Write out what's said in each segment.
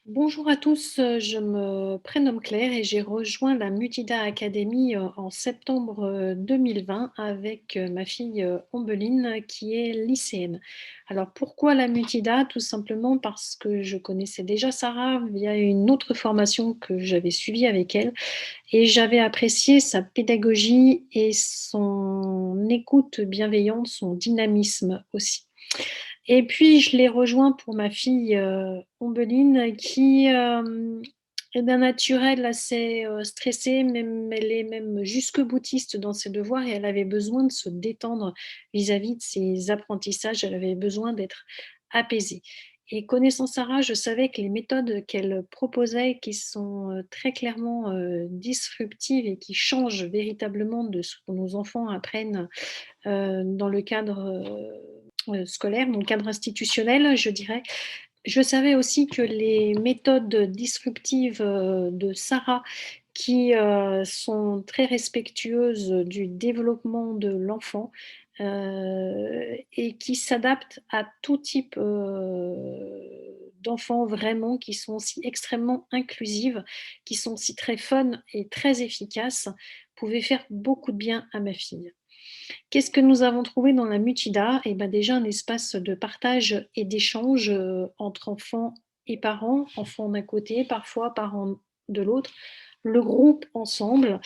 Bonjour à tous, je me prénomme Claire et j'ai rejoint la Mutida Academy, en septembre, 2020 avec, ma fille, Ombeline, qui est lycéenne. Alors pourquoi la Mutida? Tout simplement parce que je connaissais déjà Sarah via une autre formation que j'avais suivie avec elle et j'avais apprécié sa pédagogie et son écoute bienveillante, son dynamisme aussi. Et puis je l'ai rejoint pour ma fille, Ombeline qui, est d'un naturel assez, stressé, même elle est même jusque-boutiste dans ses devoirs et elle avait besoin de se détendre vis-à-vis de ses apprentissages. Elle avait besoin d'être apaisée et connaissant Sarah, je savais que les méthodes qu'elle proposait, qui sont, très clairement, disruptives et qui changent véritablement de ce que nos enfants apprennent, dans le cadre, scolaire, dans le cadre institutionnel, je dirais. Je savais aussi que les méthodes disruptives, de Sarah qui, sont très respectueuses du développement de l'enfant, et qui s'adaptent à tout type, d'enfants vraiment, qui sont aussi extrêmement inclusives, qui sont aussi très fun et très efficaces, pouvaient faire beaucoup de bien à ma fille. Qu'est-ce que nous avons trouvé dans la Mutida? Eh ben, déjà un espace de partage et d'échange, entre enfants et parents, enfants d'un côté, parfois parents de l'autre, le groupe ensemble,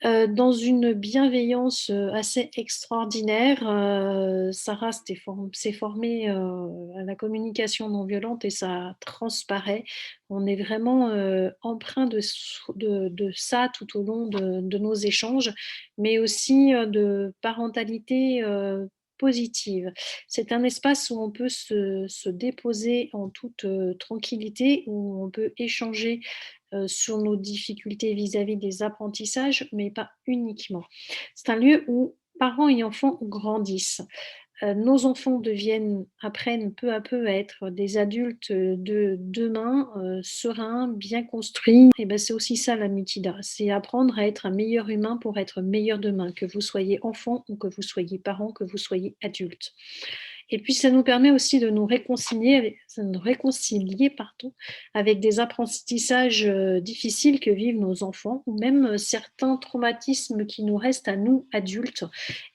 dans une bienveillance, assez extraordinaire. Sarah s'est formée, à la communication non violente et ça transparaît. On est vraiment, empreint de ça tout au long de nos échanges, mais aussi, de parentalité, positive. C'est un espace où on peut se déposer en toute, tranquillité, où on peut échanger sur nos difficultés vis-à-vis des apprentissages, mais pas uniquement. C'est un lieu où parents et enfants grandissent. Nos enfants apprennent peu à peu à être des adultes de demain, sereins, bien construits. Et ben, c'est aussi ça la Mutida, c'est apprendre à être un meilleur humain pour être meilleur demain, que vous soyez enfant ou que vous soyez parent, que vous soyez adulte. Et puis ça nous permet aussi de nous réconcilier pardon, avec des apprentissages, difficiles que vivent nos enfants ou même, certains traumatismes qui nous restent à nous, adultes.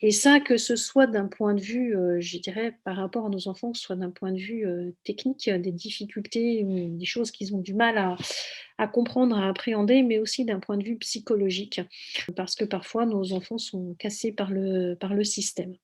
Et ça, que ce soit d'un point de vue, je dirais par rapport à nos enfants, que ce soit d'un point de vue, technique, des difficultés ou des choses qu'ils ont du mal à comprendre, à appréhender, mais aussi d'un point de vue psychologique. Parce que parfois nos enfants sont cassés par le système.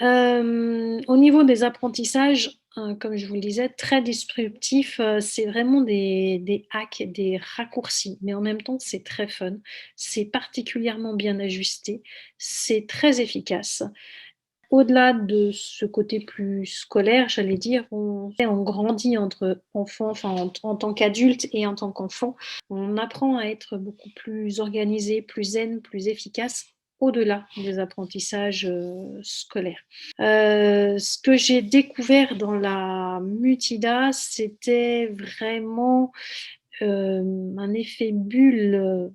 Au niveau des apprentissages, comme je vous le disais, très disruptifs, c'est vraiment des hacks, des raccourcis, mais en même temps, c'est très fun. C'est particulièrement bien ajusté, c'est très efficace. Au-delà de ce côté plus scolaire, j'allais dire, on grandit entre enfants, enfin en tant qu'adulte et en tant qu'enfant. On apprend à être beaucoup plus organisé, plus zen, plus efficace, au-delà des apprentissages, scolaires. Ce que j'ai découvert dans la Mutida, c'était vraiment, un effet bulle,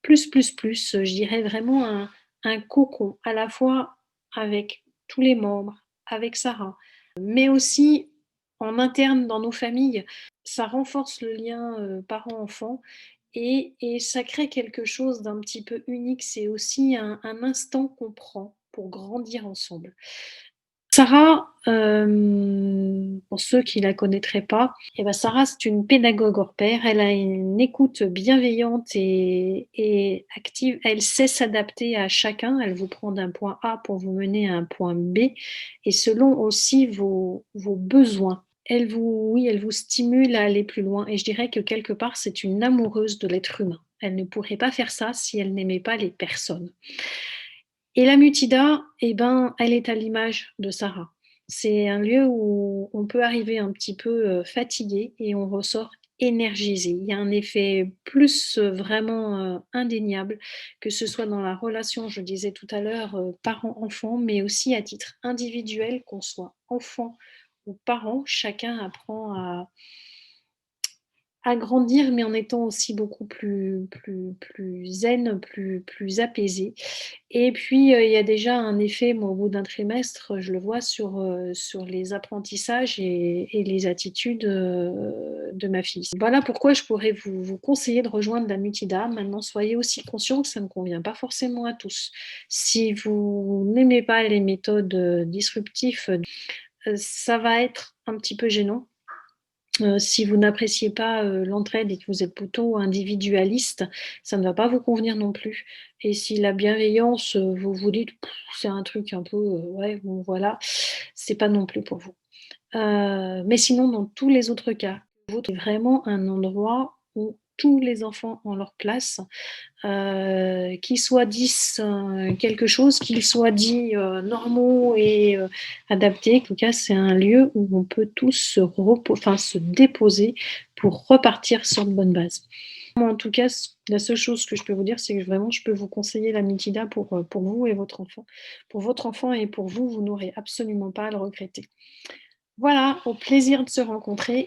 plus, je dirais vraiment un cocon, à la fois avec tous les membres, avec Sarah, mais aussi en interne dans nos familles. Ça renforce le lien, parent-enfant et ça crée quelque chose d'un petit peu unique. C'est aussi un instant qu'on prend pour grandir ensemble. Sarah, pour ceux qui la connaîtraient pas, eh ben Sarah, c'est une pédagogue hors pair. Elle a une écoute bienveillante et active. Elle sait s'adapter à chacun. Elle vous prend d'un point A pour vous mener à un point B et selon aussi vos besoins. Elle vous stimule à aller plus loin et je dirais que quelque part, c'est une amoureuse de l'être humain. Elle ne pourrait pas faire ça si elle n'aimait pas les personnes. Et la Mutida, eh ben, elle est à l'image de Sarah. C'est un lieu où on peut arriver un petit peu, fatigué et on ressort énergisé. Il y a un effet plus, vraiment, indéniable, que ce soit dans la relation, je disais tout à l'heure, parent-enfant, mais aussi à titre individuel, qu'on soit enfant ou parent, chacun apprend grandir, mais en étant aussi beaucoup plus zen, plus apaisé. Et puis, il y a déjà un effet, moi, au bout d'un trimestre, je le vois sur les apprentissages et les attitudes, de ma fille. Voilà pourquoi je pourrais vous conseiller de rejoindre la Nutida. Maintenant, soyez aussi conscients que ça ne convient pas forcément à tous. Si vous n'aimez pas les méthodes, disruptives, ça va être un petit peu gênant. Si vous n'appréciez pas, l'entraide et que vous êtes plutôt individualiste, ça ne va pas vous convenir non plus. Et si la bienveillance, vous vous dites: «C'est un truc un peu, ouais, bon voilà», c'est pas non plus pour vous. Mais sinon dans tous les autres cas, votre est vraiment un endroit où tous les enfants ont leur place. Qu'ils soient 10 quelque chose, qu'ils soient dits, normaux et adaptés. En tout cas, c'est un lieu où on peut tous se déposer pour repartir sur de bonnes bases. Moi, en tout cas, la seule chose que je peux vous dire, c'est que vraiment je peux vous conseiller la Mitida pour vous et votre enfant. Pour votre enfant et pour vous, vous n'aurez absolument pas à le regretter. Voilà, au plaisir de se rencontrer.